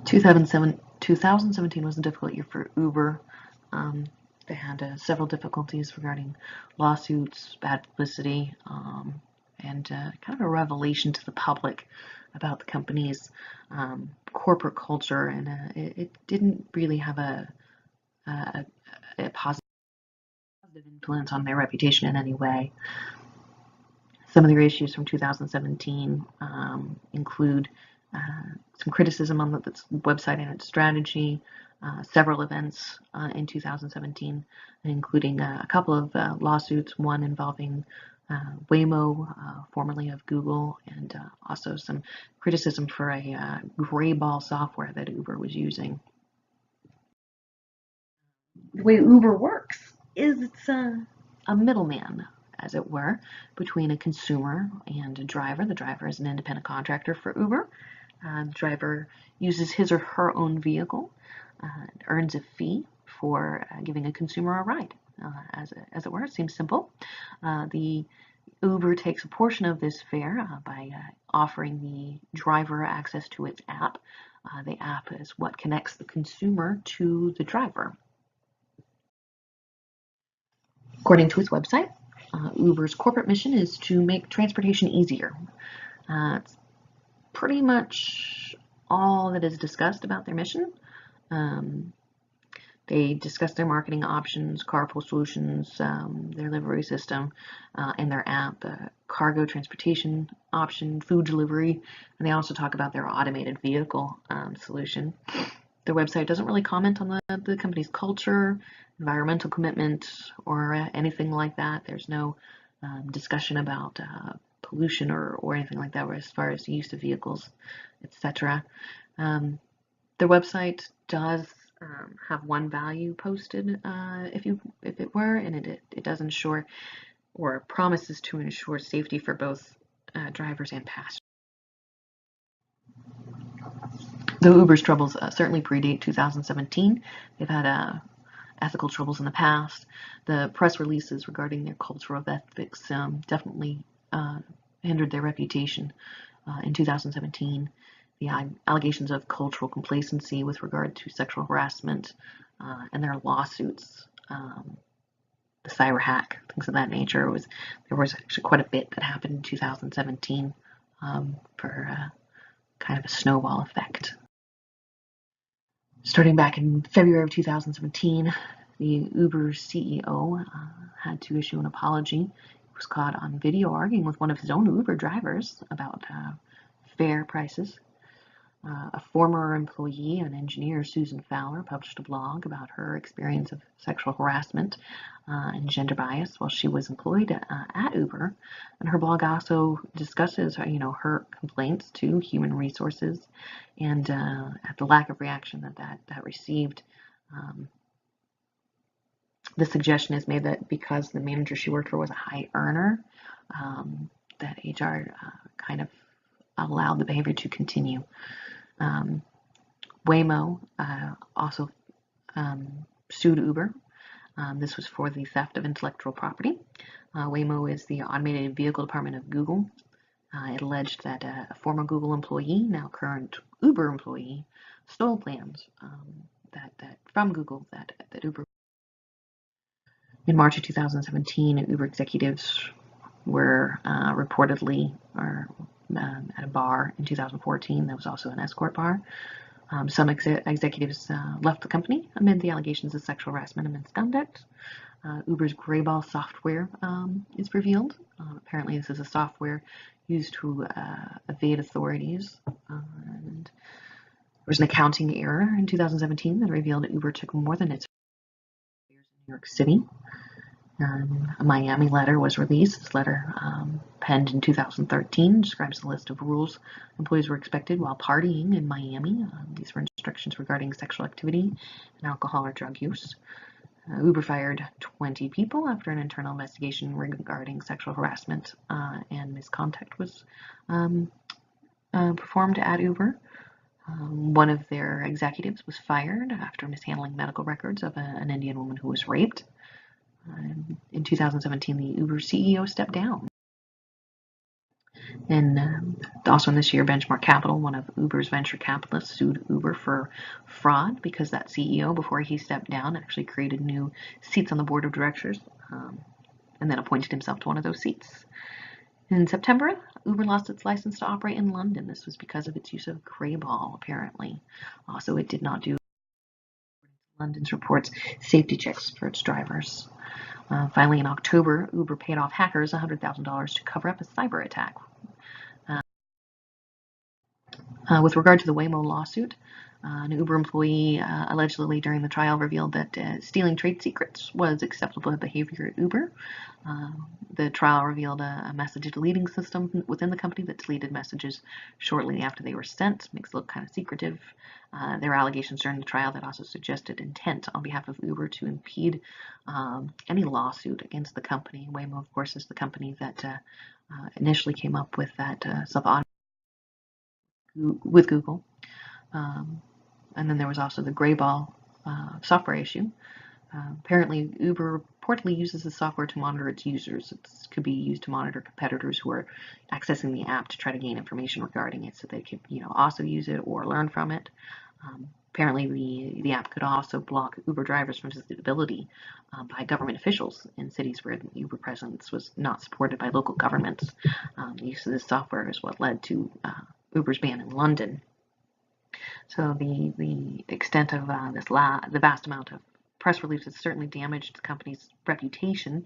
2017 was a difficult year for Uber. They had several difficulties regarding lawsuits, bad publicity, and kind of a revelation to the public about the company's corporate culture, and it didn't really have a positive influence on their reputation in any way. Some of their issues from 2017 include some criticism on the website and its strategy, several events in 2017, including a couple of lawsuits, one involving Waymo, formerly of Google, and also some criticism for a gray ball software that Uber was using. The way Uber works is it's a middleman, as it were, between a consumer and a driver. The driver is an independent contractor for Uber. The driver uses his or her own vehicle, earns a fee for giving a consumer a ride. As it were, it seems simple. The Uber takes a portion of this fare by offering the driver access to its app. The app is what connects the consumer to the driver. According to its website, Uber's corporate mission is to make transportation easier. It's pretty much all that is discussed about their mission. They discuss their marketing options, carpool solutions, their delivery system, and their app, cargo transportation option, food delivery, and they also talk about their automated vehicle solution. Their website doesn't really comment on the company's culture, environmental commitment, or anything like that. There's no discussion about pollution or anything like that as far as use of vehicles, etc. Their website does have one value posted if it were, and it does ensure or promises to ensure safety for both drivers and passengers. Though Uber's troubles certainly predate 2017, they've had ethical troubles in the past. The press releases regarding their culture of ethics definitely hindered their reputation in 2017. The allegations of cultural complacency with regard to sexual harassment and their lawsuits, the cyber hack, things of that nature. There was actually quite a bit that happened in 2017 for kind of a snowball effect. Starting back in February of 2017, the Uber CEO had to issue an apology. He was caught on video arguing with one of his own Uber drivers about fare prices. A former employee and engineer, Susan Fowler, published a blog about her experience of sexual harassment and gender bias while she was employed at Uber. And her blog also discusses, her complaints to human resources and at the lack of reaction that received. The suggestion is made that because the manager she worked for was a high earner, that HR kind of allowed the behavior to continue. Waymo also sued Uber. This was for the theft of intellectual property. Waymo is the automated vehicle department of Google. It alleged that a former Google employee, now current Uber employee, stole plans from Google that Uber. In March of 2017, Uber executives were reportedly at a bar in 2014 that was also an escort bar. Some executives left the company amid the allegations of sexual harassment and misconduct. Uber's Grayball software is revealed. Apparently this is a software used to evade authorities. And there was an accounting error in 2017 that revealed that Uber took more than its fares in New York City. A Miami letter was released. This letter, penned in 2013, describes the list of rules employees were expected while partying in Miami. These were instructions regarding sexual activity and alcohol or drug use. Uber fired 20 people after an internal investigation regarding sexual harassment and misconduct was performed at Uber. One of their executives was fired after mishandling medical records of an Indian woman who was raped. In 2017, the Uber CEO stepped down. And also in this year, Benchmark Capital, one of Uber's venture capitalists, sued Uber for fraud because that CEO, before he stepped down, actually created new seats on the board of directors and then appointed himself to one of those seats. In September, Uber lost its license to operate in London. This was because of its use of Greyball, apparently. Also, it did not do London's reports safety checks for its drivers. Finally, in October, Uber paid off hackers $100,000 to cover up a cyber attack. With regard to the Waymo lawsuit, an Uber employee allegedly during the trial revealed that stealing trade secrets was acceptable behavior at Uber. The trial revealed a message deleting system within the company that deleted messages shortly after they were sent. Makes it look kind of secretive. There were allegations during the trial that also suggested intent on behalf of Uber to impede any lawsuit against the company. Waymo, of course, is the company that initially came up with that self-automation with Google. And then there was also the Greyball software issue. Apparently, Uber reportedly uses the software to monitor its users. It could be used to monitor competitors who are accessing the app to try to gain information regarding it, so they could, also use it or learn from it. Apparently, the app could also block Uber drivers from visibility by government officials in cities where the Uber presence was not supported by local governments. The use of this software is what led to Uber's ban in London. So the extent of the vast amount of press releases certainly damaged the company's reputation.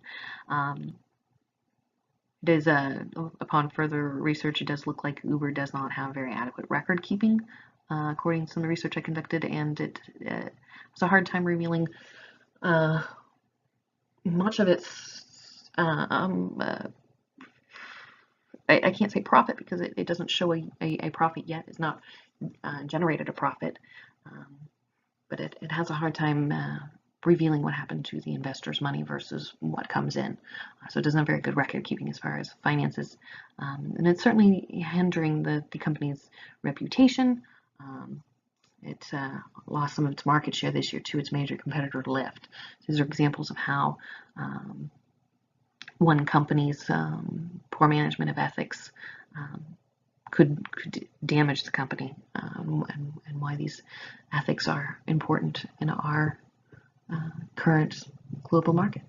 It is, upon further research, it does look like Uber does not have very adequate record keeping, according to some of the research I conducted, and it has a hard time revealing much of its I can't say profit because it doesn't show a profit yet. It's not generated a profit, but it has a hard time revealing what happened to the investors' money versus what comes in. So it doesn't have very good record keeping as far as finances, and it's certainly hindering the company's reputation. It lost some of its market share this year to its major competitor, Lyft. These are examples of how one company's poor management of ethics could damage the company, and why these ethics are important in our current global market.